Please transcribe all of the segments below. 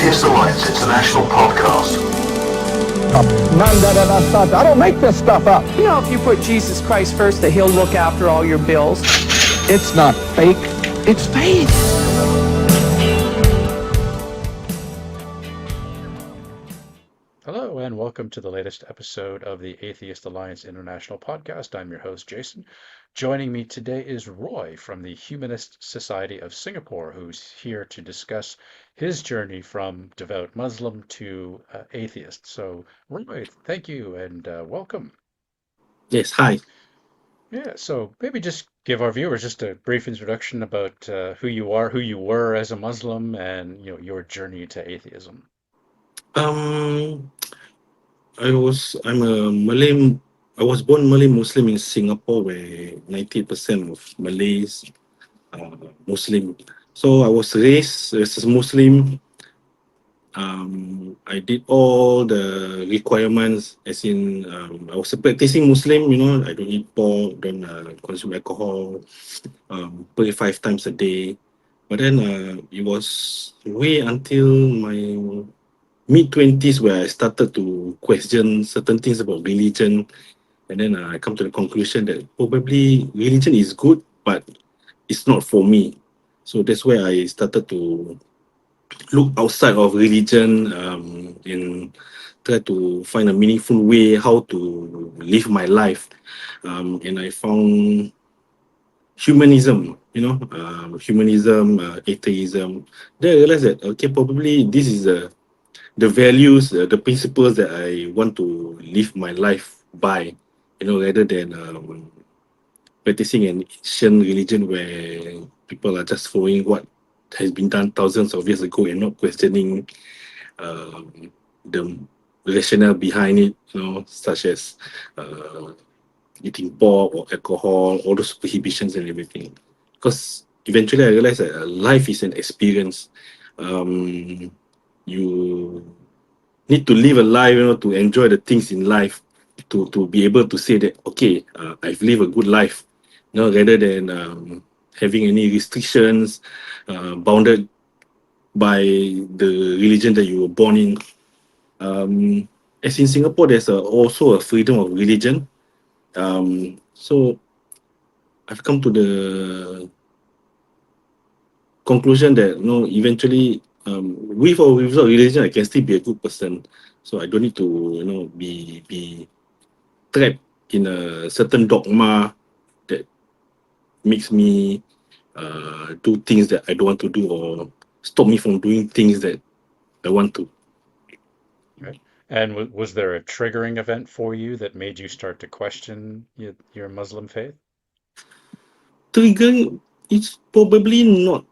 Atheist Alliance International podcast. I don't make this stuff up. You know, if you put Jesus Christ first, that he'll look after all your bills. It's not fake, it's faith. Hello, and welcome to the latest episode of the Atheist Alliance International podcast. I'm your host, Jason. Joining me today is Roy from the Humanist Society of Singapore, who's here to discuss his journey from devout Muslim to atheist. So, Roy, thank you and welcome. Yes, hi. Yeah, so maybe just give our viewers just a brief introduction about who you are, who you were as a Muslim, and your journey to atheism. Um, I'm a Malay. I was born Malay Muslim in Singapore, where 90% of Malays are Muslim. So I was raised as a Muslim. I did all the requirements, as in I was a practicing Muslim. I don't eat pork, don't consume alcohol, pray 5 times a day. But then it was way until my mid-20s where I started to question certain things about religion, and then I come to the conclusion that probably religion is good, but it's not for me. So that's where I started to look outside of religion, and try to find a meaningful way how to live my life. And I found humanism, atheism. Then I realized that, okay, probably this is the values, the principles that I want to live my life by, rather than practicing an ancient religion where people are just following what has been done thousands of years ago and not questioning the rationale behind it, such as eating pork or alcohol, all those prohibitions and everything. Because eventually I realized that life is an experience. You need to live a life, to enjoy the things in life, to be able to say that, okay, I've lived a good life, rather than having any restrictions bounded by the religion that you were born in. As in Singapore, there's also a freedom of religion. So I've come to the conclusion that, eventually, with or without religion, I can still be a good person. So I don't need to, be trapped in a certain dogma that makes me do things that I don't want to do, or stop me from doing things that I want to. Right. And was there a triggering event for you that made you start to question your Muslim faith? Triggering, it's probably not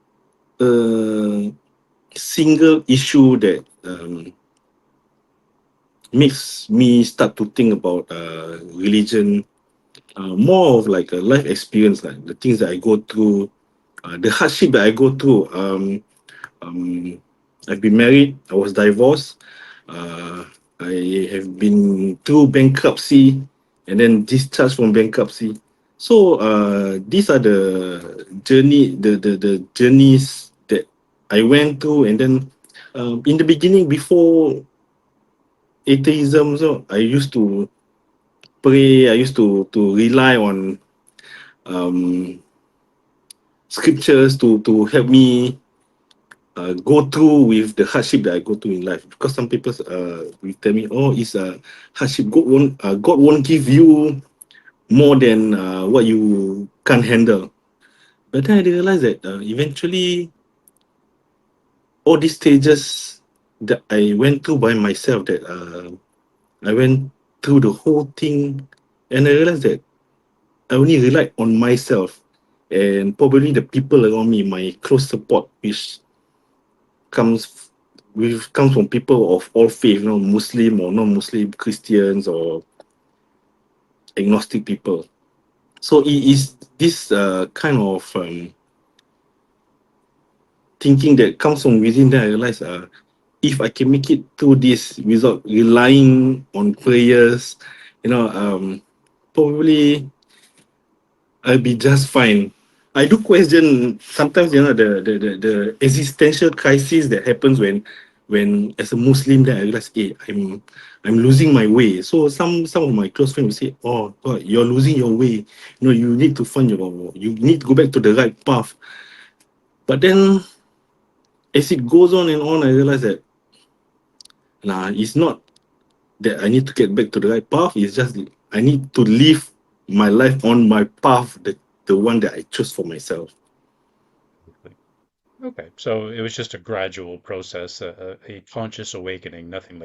a single issue that makes me start to think about religion. More of like a life experience, like the things that I go through, the hardship that I go through. I've been married, I was divorced, I have been through bankruptcy and then discharged from bankruptcy. So these are the journeys that I went through, and then in the beginning, before atheism, so I used to pray. I used to rely on scriptures to help me go through with the hardship that I go through in life. Because some people will tell me, "Oh, it's a hardship. God won't give you more than what you can handle." But then I realized that eventually, all these stages that I went through by myself, that I went through the whole thing, and I realized that I only relied on myself and probably the people around me, my close support, which comes comes from people of all faith, Muslim or non-Muslim, Christians or agnostic people. So it is this kind of thinking that comes from within. That I realize, if I can make it through this without relying on prayers, probably I'll be just fine. I do question sometimes, the existential crisis that happens when when as a Muslim, then I realized, hey, I'm losing my way. So some of my close friends will say, oh God, you're losing your way. You need to find you need to go back to the right path. But then as it goes on, I realize that nah, it's not that I need to get back to the right path. It's just I need to live my life on my path, the one that I chose for myself. Okay, so it was just a gradual process, a conscious awakening. Nothing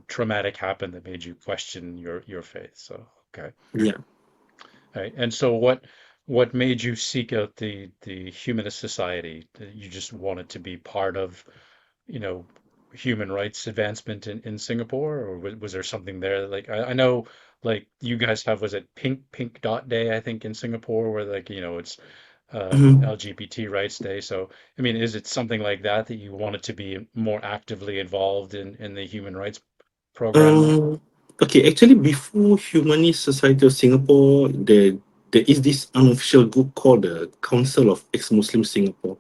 traumatic happened that made you question your faith. So okay, Yeah. right. And so what made you seek out the humanist society? You just wanted to be part of, you know, human rights advancement in Singapore, or was there something there? Like I know, like you guys have, was it Pink Dot Day, I think, in Singapore, where like it's Mhm. LGBT Rights Day. So I mean, is it something like that that you wanted to be more actively involved in the human rights program there? Um, okay, actually, before Humanist Society of Singapore, there is this unofficial group called the Council of Ex-Muslim Singapore.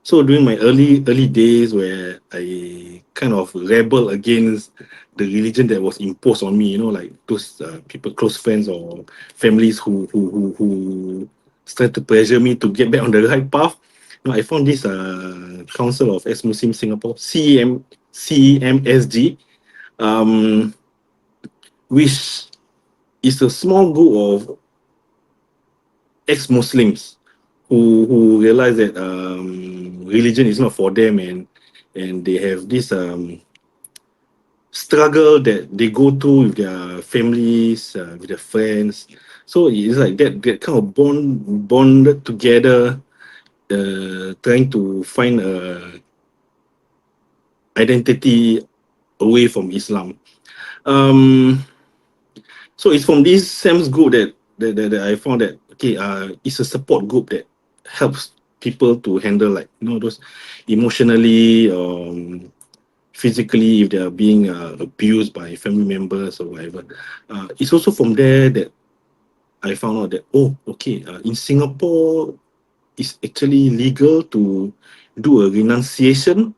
So during my early days, where I kind of rebel against the religion that was imposed on me, like those people, close friends or families who started to pressure me to get back on the right path. I found this Council of Ex-Muslim Singapore, CEMSG, um, which is a small group of ex-Muslims who realize that religion is not for them, and they have this struggle that they go through with their families, with their friends. So it's like that kind of bonded together, trying to find a identity away from Islam. Um, So it's from this Sam's group that I found that okay, it's a support group that helps people to handle, like those emotionally, physically, if they are being abused by family members or whatever. It's also from there that I found out that okay, in Singapore it's actually legal to do a renunciation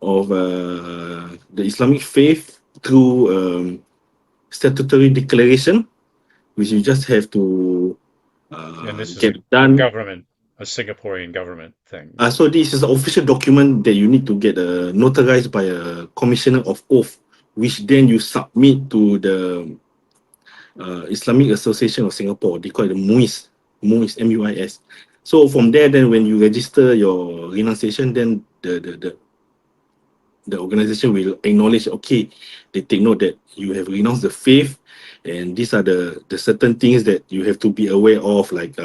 of the Islamic faith through statutory declaration, which you just have to And this is get a done. government, a Singaporean government thing. So this is an official document that you need to get notarized by a commissioner of oath, which then you submit to the Islamic Association of Singapore. They call it the MUIS, MUIS. So from there, then when you register your renunciation, then the organization will acknowledge, okay, they take note that you have renounced the faith, and these are the certain things that you have to be aware of, like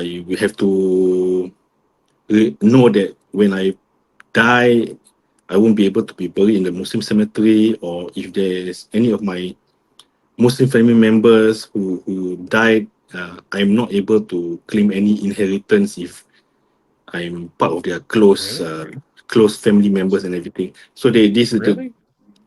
you have to know that when I die, I won't be able to be buried in the Muslim cemetery, or if there's any of my Muslim family members who died, I'm not able to claim any inheritance if I'm part of their Really? close family members and everything. So this is the Really?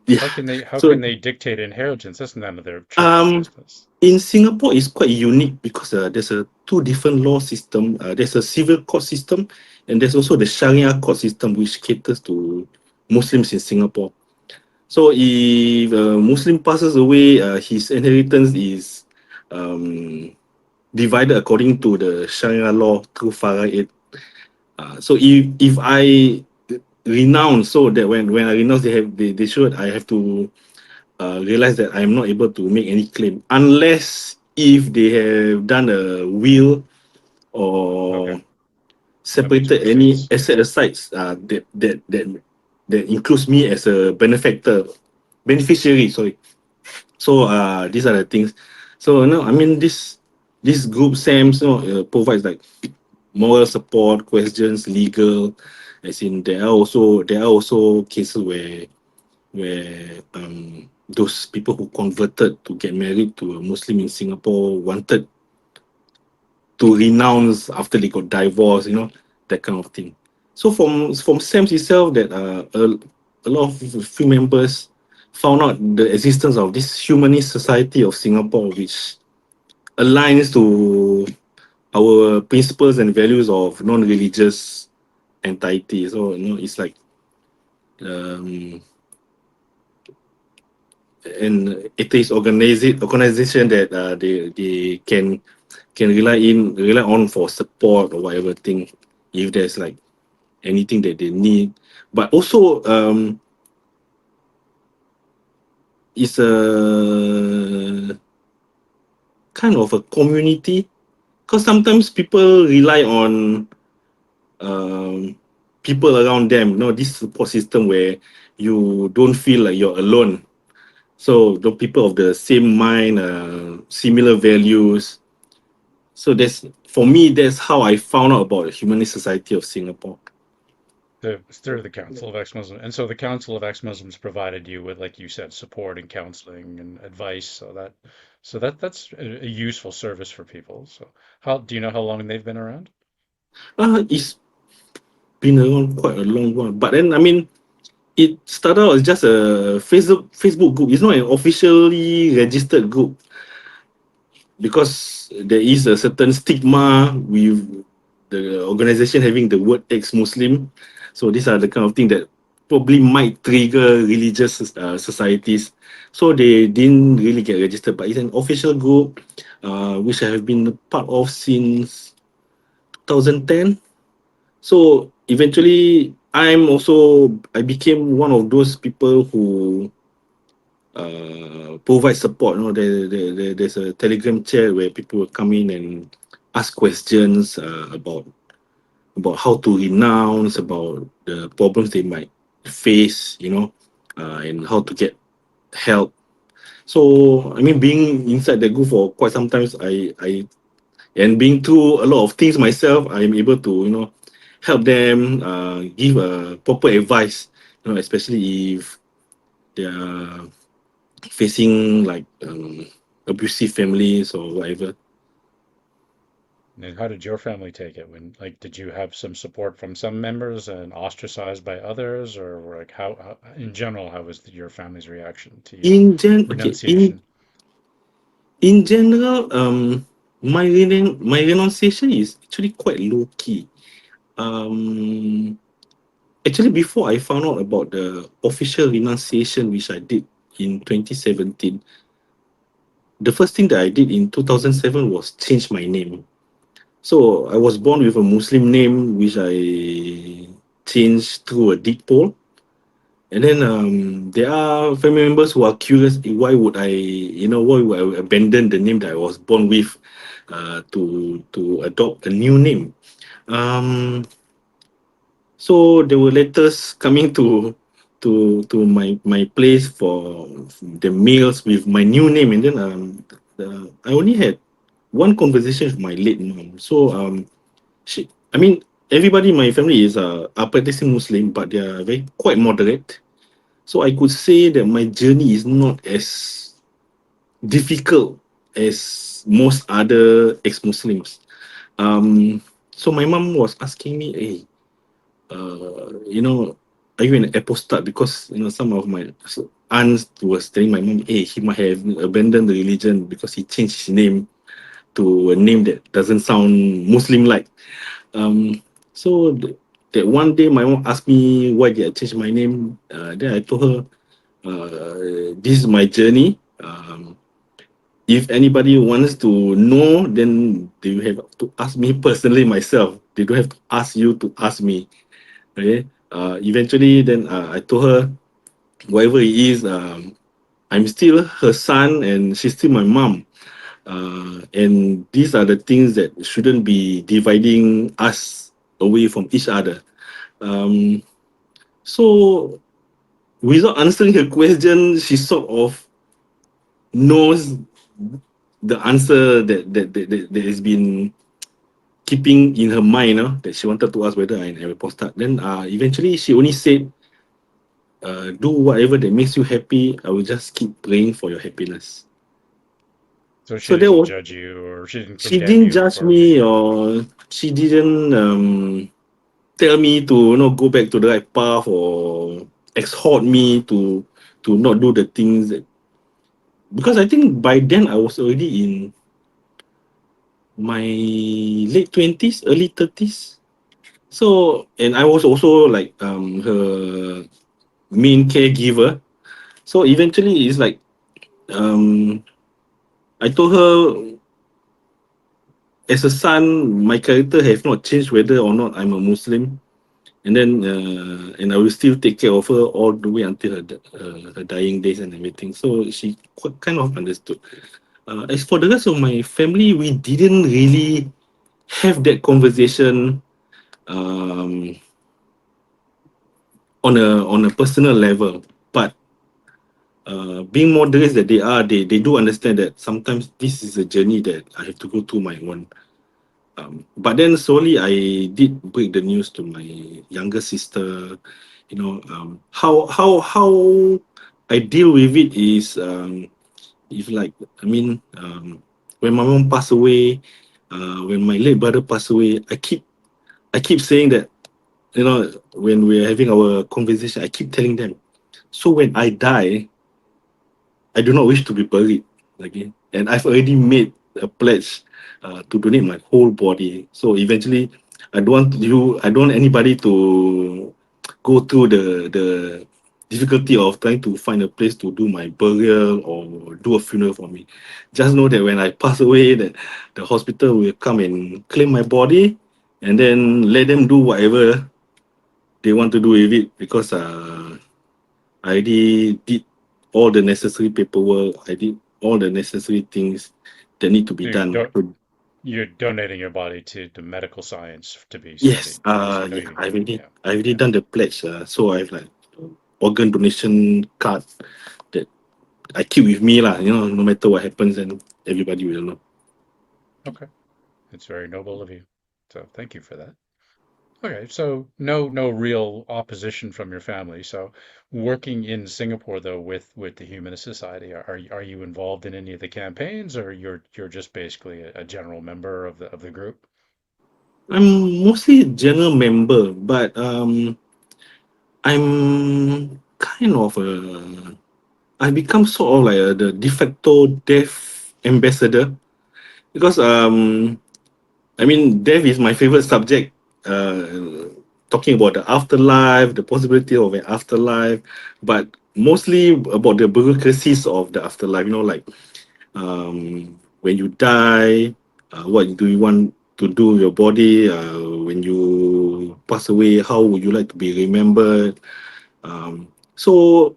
yeah. How So can they dictate inheritance? That's none of their church's um business. in Singapore, it's quite unique because there's a two different law system. There's a civil court system, and there's also the Sharia court system, which caters to Muslims in Singapore. So if a Muslim passes away, his inheritance is um, divided according to the Sharia law through faraid. So if I renounce, so that when I renounce, they should I have to realize that I'm not able to make any claim unless if they have done a will Okay, or that makes separated more any sense. asset asides that includes me as a beneficiary. Sorry. So these are the things. So no, I mean this group SAMS provides like moral support, questions, legal. As in there are also cases where those people who converted to get married to a Muslim in Singapore wanted to renounce after they got divorced, that kind of thing. So from SAMS itself, that a lot of few members found out the existence of this Humanist Society of Singapore, which aligns to our principles and values of non-religious entirety. So it's like um, an atheist organization that they can rely on for support or whatever thing if there's like anything that they need. But also it's a kind of a community, because sometimes people rely on um, people around them. You know, this support system where you don't feel like you're alone. So the people of the same mind, similar values. So that's for me. That's how I found out about the Humanist Society of Singapore. Through the Council of Ex-Muslim. And so the Council of Ex-Muslims provided you with, like you said, support and counseling and advice. That's a useful service for people. So how do you know how long they've been around? It's been around quite a long while, but then I mean, it started out as just a Facebook group. It's not an officially registered group because there is a certain stigma with the organization having the word ex-Muslim. So these are the kind of thing that probably might trigger religious societies. So they didn't really get registered, but it's an official group, which I have been a part of since 2010. So eventually, I became one of those people who provide support. You know, there's a Telegram chat where people will come in and ask questions about how to renounce, about the problems they might face, you know, and how to get help. So I mean, being inside the group for quite some times, I and being through a lot of things myself, I'm able to help them, give proper advice. You know, especially if they are facing like abusive families or whatever. And how did your family take it when, like, did you have some support from some members and ostracized by others, or like how in general, how was your family's reaction to your Okay, renunciation? in general, my renunciation is actually quite low key. Um, Actually, before I found out about the official renunciation, which I did in 2017, the first thing that I did in 2007 was change my name. So I was born with a Muslim name, which I changed through a deed poll. And then there are family members who are curious, why would why would I abandon the name that I was born with to adopt a new name? Um, so there were letters coming to my place for the mails with my new name, and then I only had one conversation with my late mom. So I mean, everybody in my family is are practicing Muslim, but they are very quite moderate. So I could say that my journey is not as difficult as most other ex-Muslims. So my mom was asking me, hey, are you an apostate? Because some of my aunts was telling my mom, hey, he might have abandoned the religion because he changed his name to a name that doesn't sound Muslim-like. Um, so that one day my mom asked me why did I change my name. Then I told her, this is my journey. If anybody wants to know, then they have to ask me personally myself. They don't have to ask you to ask me. Okay. Eventually, then I told her whatever it is, I'm still her son and she's still my mom. And these are the things that shouldn't be dividing us away from each other. Um, so, without answering her question, she sort of knows the answer that has been keeping in her mind, that she wanted to ask whether I'm a apostate. Then eventually she only said, do whatever that makes you happy. I will just keep praying for your happiness. So she So that didn't was, judge you or she didn't she condemn didn't you judge for being. me, or she didn't tell me to go back to the right path, or exhort me to not do the things that, because I think by then I was already in my late 20s, early 30s. So, and I was also like her main caregiver. So eventually, it's like um, I told her, as a son, my character has not changed whether or not I'm a Muslim, and I will still take care of her all the way until her dying days and everything. So she kind of understood. As for the rest of my family, we didn't really have that conversation um, on a personal level. But being moderates that they are, they do understand that sometimes this is a journey that I have to go through my own. But then slowly I did break the news to my younger sister. How I deal with it is if like I mean when my mom passed away, when my late brother passed away, I keep saying that, when we're having our conversation, I keep telling them, so when I die, I do not wish to be buried again. And I've already made a pledge to donate my whole body. So eventually, I don't want anybody to go through the difficulty of trying to find a place to do my burial or do a funeral for me. Just know that when I pass away, that the hospital will come and claim my body, and then let them do whatever they want to do with it, because I already did all the necessary paperwork. I did all the necessary things that need to be You're, done. do- you're donating your body to the medical science to be Yes, studied, basically. Yeah, I already yeah. done the pledge. So I have like organ donation card that I keep with me lah. No matter what happens, and everybody will know. Okay. It's very noble of you. So thank you for that. Okay, so no real opposition from your family. So working in Singapore though with the Humanist Society, are you involved in any of the campaigns, or you're just basically a general member of the group? I'm mostly a general member, but I'm kind of I become sort of like the de facto deaf ambassador, because I mean, death is my favorite subject. Talking about the afterlife, the possibility of an afterlife, but mostly about the bureaucracies of the afterlife. Like when you die, what do you want to do with your body? When you pass away, how would you like to be remembered? So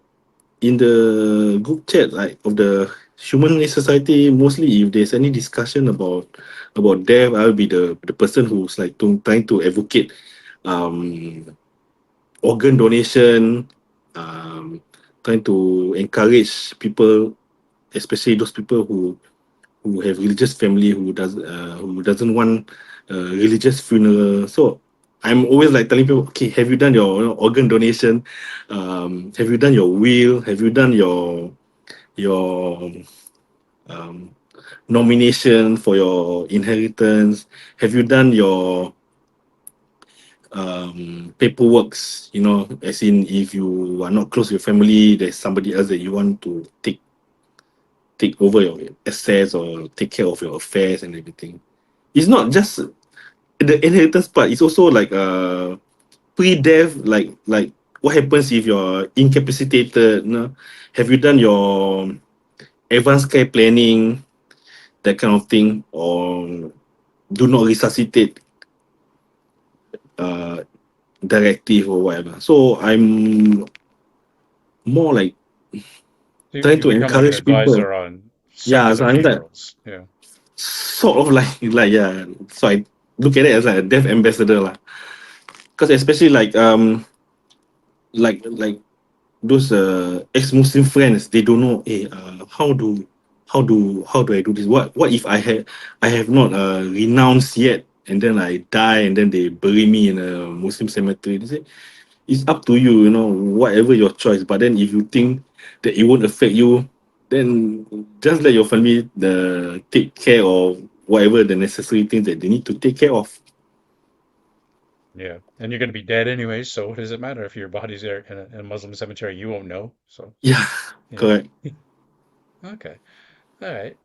in the group chat, like, of the human society, mostly if there's any discussion about death, I'll be the person who's like trying to advocate um organ donation, um trying to encourage people, especially those people who have religious family, who doesn't want religious funeral. So I'm always like telling people, okay, have you done your, organ donation? Have you done your will? Have you done your um, nomination for your inheritance? Have you done your paperworks? As in, if you are not close to your family, there's somebody else that you want to take over your assets or take care of your affairs and everything. It's not just the inheritance part. It's also like pre-death, like what happens if you're incapacitated. Have you done your advanced care planning, that kind of thing, or do not resuscitate uh, directive or whatever. So I'm more like trying You to become like an encourage people. advisor on Yeah, some so I'm like funerals. Yeah. sort of like yeah. So I look at it as like a death ambassador lah. Because especially like those ex-Muslim friends, they don't know, hey, how do I do this? What if I have not renounced yet, and then I die, and then they bury me in a Muslim cemetery? They say it's up to you, whatever your choice. But then if you think that it won't affect you, then just let your family take care of whatever the necessary things that they need to take care of. Yeah. And you're going to be dead anyway, so what does it matter if your body's there in a Muslim cemetery? You won't know. So, Yeah, yeah. correct. Okay. All right.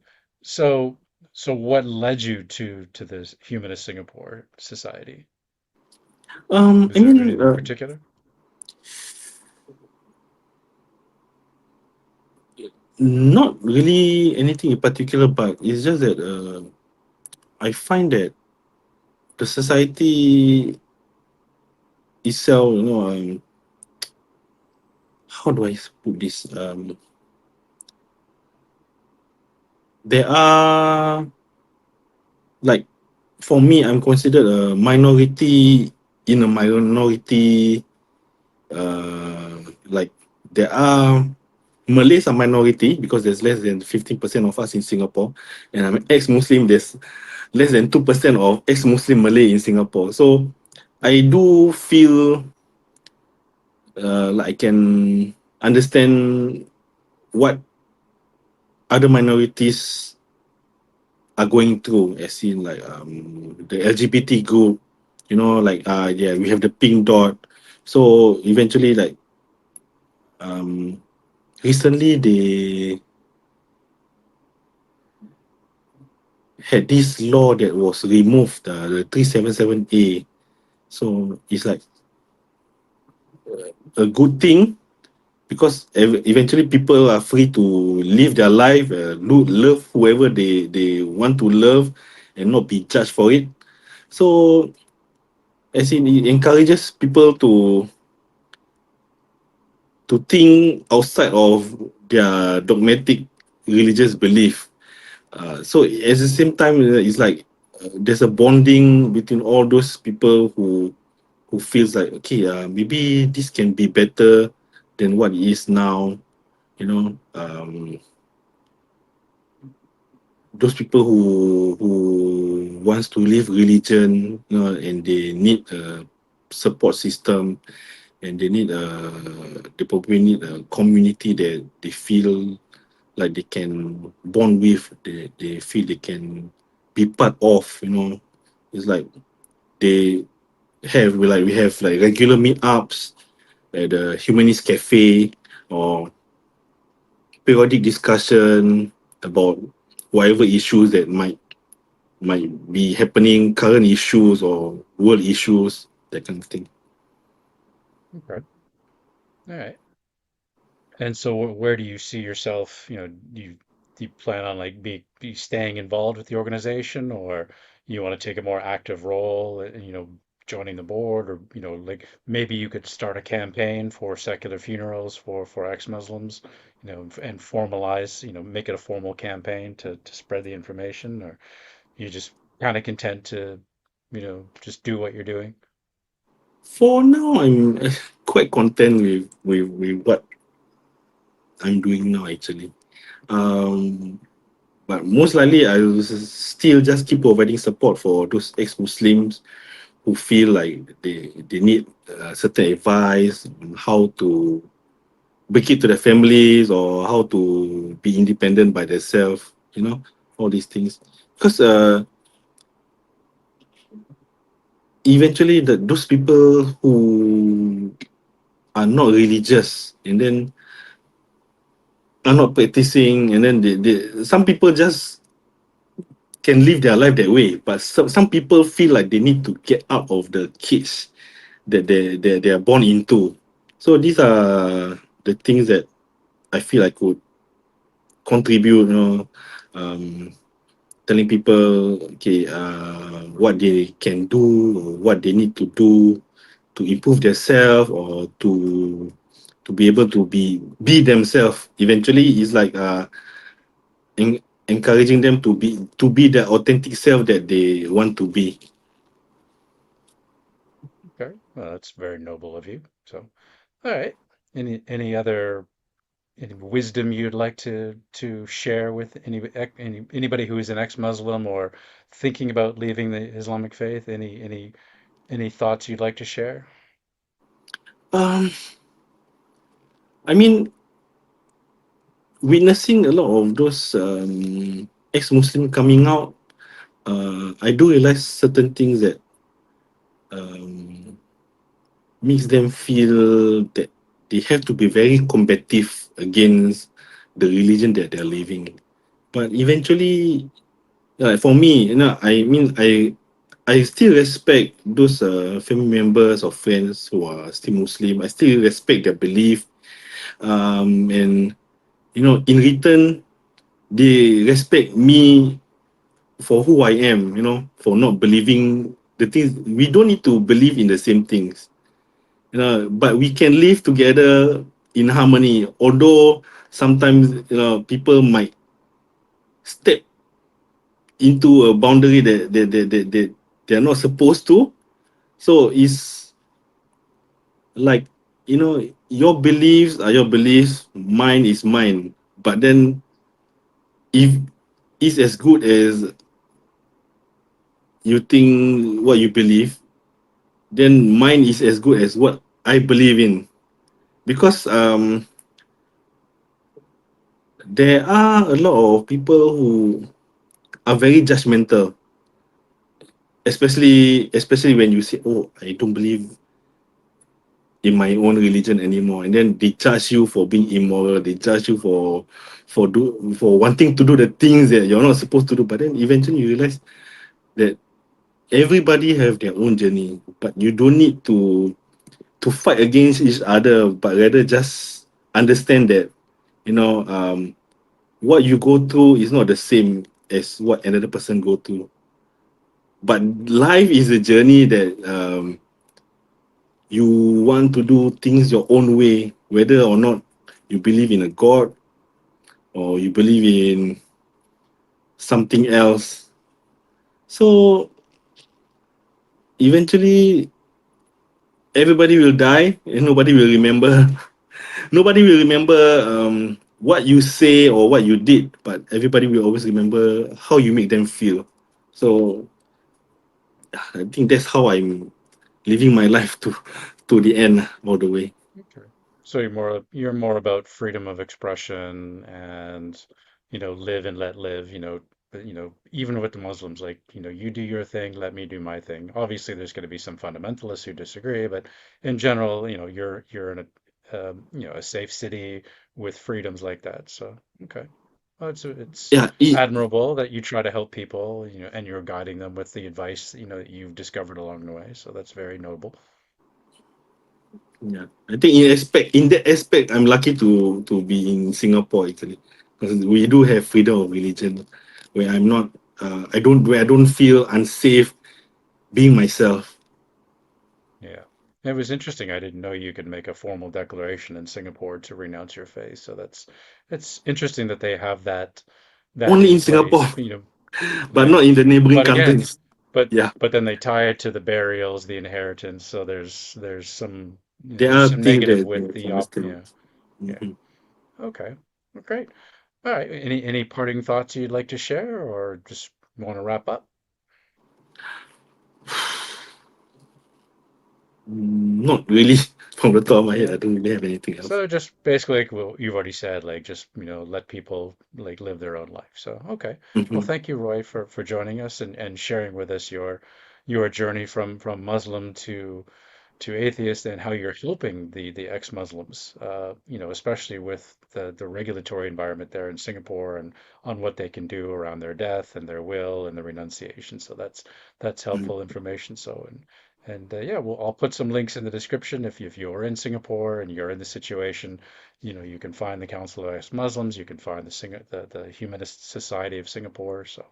So, so what led you to this Humanist Singapore Society? I Was there mean, anything in particular? Not really anything in particular, but it's just that I find that the society itself, how do I put this? There are, like, for me, I'm considered a minority in a minority. Like, there are Malays are minority because there's less than 15% of us in Singapore, and I'm ex-Muslim. There's less than 2% of ex-Muslim Malay in Singapore. So I do feel like I can understand what other minorities are going through, as in like the LGBT group, like yeah, we have the pink dot. So eventually, like um recently they had this law that was removed, the 377A. So it's like a good thing because eventually people are free to live their life, love whoever they want to love, and not be judged for it. So as in, it encourages people to think outside of their dogmatic religious belief. So at the same time, it's like there's a bonding between all those people who feels like, okay, maybe this can be better than what it is now. You know, those people who wants to live religion, and they need a support system, and they probably need a community that they feel like they can bond with, they feel they can be part of. It's like they we have like regular meetups at the humanist cafe, or periodic discussion about whatever issues that might be happening, current issues or world issues, that kind of thing. Okay. All right. And so where do you see yourself, do you plan on like be staying involved with the organization, or you want to take a more active role, joining the board, or like maybe you could start a campaign for secular funerals for ex-Muslims, and formalize, make it a formal campaign to spread the information, or you just kind of content to, just do what you're doing? For now, I'm quite content with what I'm doing now, actually. But most likely, I will still just keep providing support for those ex-Muslims who feel like they need certain advice on how to break it to their families, or how to be independent by themselves, all these things. Because eventually, those people who are not religious and then are not practicing, and then some people just can live their life that way, but some people feel like they need to get out of the cage that they are born into. So these are the things that I feel I could contribute, telling people, okay, what they can do, or what they need to do to improve themselves, or to be able to be themselves. Eventually, it's like encouraging them to be the authentic self that they want to be. Okay, well, that's very noble of you. So, all right. Any other any wisdom you'd like to share with anybody who is an ex-Muslim or thinking about leaving the Islamic faith? Any thoughts you'd like to share? Um, I mean, witnessing a lot of those ex-Muslim coming out, I do realize certain things that um, makes them feel that they have to be very combative against the religion that they're living. But eventually, for me, I mean, I still respect those family members or friends who are still Muslim. I still respect their belief, and in return, they respect me for who I am, for not believing the things. We don't need to believe in the same things, but we can live together in harmony. Although sometimes, people might step into a boundary that they're not supposed to. So it's like, your beliefs are your beliefs, mine is mine. But then if it's as good as you think what you believe, then mine is as good as what I believe in. Because there are a lot of people who are very judgmental, especially when you say, "Oh, I don't believe in my own religion anymore," and then they judge you for being immoral. They judge you for wanting to do the things that you're not supposed to do. But then eventually you realize that everybody have their own journey, but you don't need to fight against each other, but rather just understand that, what you go through is not the same as what another person go through. But life is a journey that, you want to do things your own way, whether or not you believe in a god or you believe in something else. So eventually everybody will die and nobody will remember. Nobody will remember what you say or what you did, but everybody will always remember how you make them feel. So I think that's how I'm living my life to the end, all the way. Okay. So you're more about freedom of expression and, live and let live, but, even with the Muslims, like, you do your thing, let me do my thing. Obviously, there's going to be some fundamentalists who disagree, but in general, you're in a safe city with freedoms like that. So, okay. Well, it's Yeah, admirable that you try to help people, and you're guiding them with the advice, that you've discovered along the way. So that's very noble. yeah. I think in that aspect, I'm lucky to be in Singapore actually, because we do have freedom of religion, where I don't feel unsafe being myself. Yeah. It was interesting. I didn't know you could make a formal declaration in Singapore to renounce your faith. So it's interesting that they have that Only in in Singapore, place. but Yeah. not in the neighboring But again, countries. but Yeah, but then they tie it to the burials, the inheritance. So there's some there there's are some things negative that with you the op. understand. Yeah. Yeah. Mhm. Okay. Well, great. All right. Any parting thoughts you'd like to share, or just want to wrap up? Not really from the top of my head. Yeah. I don't really have anything else. So just basically, like what you've already said, like just let people like live their own life. So okay, well, Mhm. thank you, Roy, for joining us and sharing with us your journey from Muslim to atheist and how you're helping the ex-Muslims, especially with the regulatory environment there in Singapore and on what they can do around their death and their will and the renunciation. So that's Mhm. helpful information. So and yeah, well, I'll put some links in the description if you're in Singapore and you're in the situation, you can find the Council of Ex-Muslims, you can find the Humanist Society of Singapore. So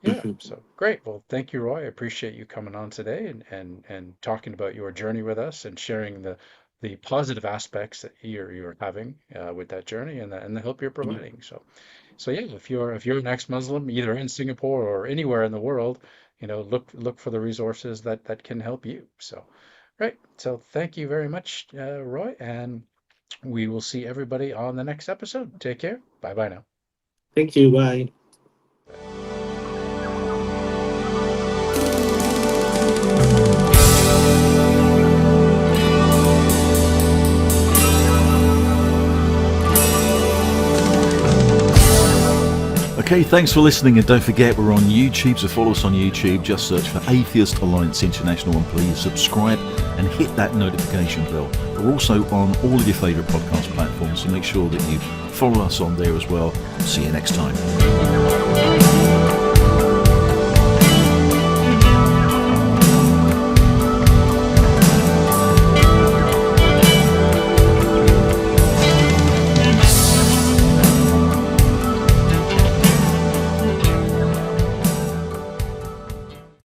yeah, Mhm. so great. Well, thank you, Roy. I appreciate you coming on today and talking about your journey with us and sharing the positive aspects that you're having with that journey and the help you're Mhm. providing. So yeah, if you're an ex-Muslim, either in Singapore or anywhere in the world, look for the resources that can help you. So great. So thank you very much, Roy, and we will see everybody on the next episode. Take care. Bye bye now. Thank you. Bye. Okay, thanks for listening, and don't forget we're on YouTube, so follow us on YouTube. Just search for Atheist Alliance International and please subscribe and hit that notification bell. We're also on all of your favourite podcast platforms, so make sure that you follow us on there as well. See you next time.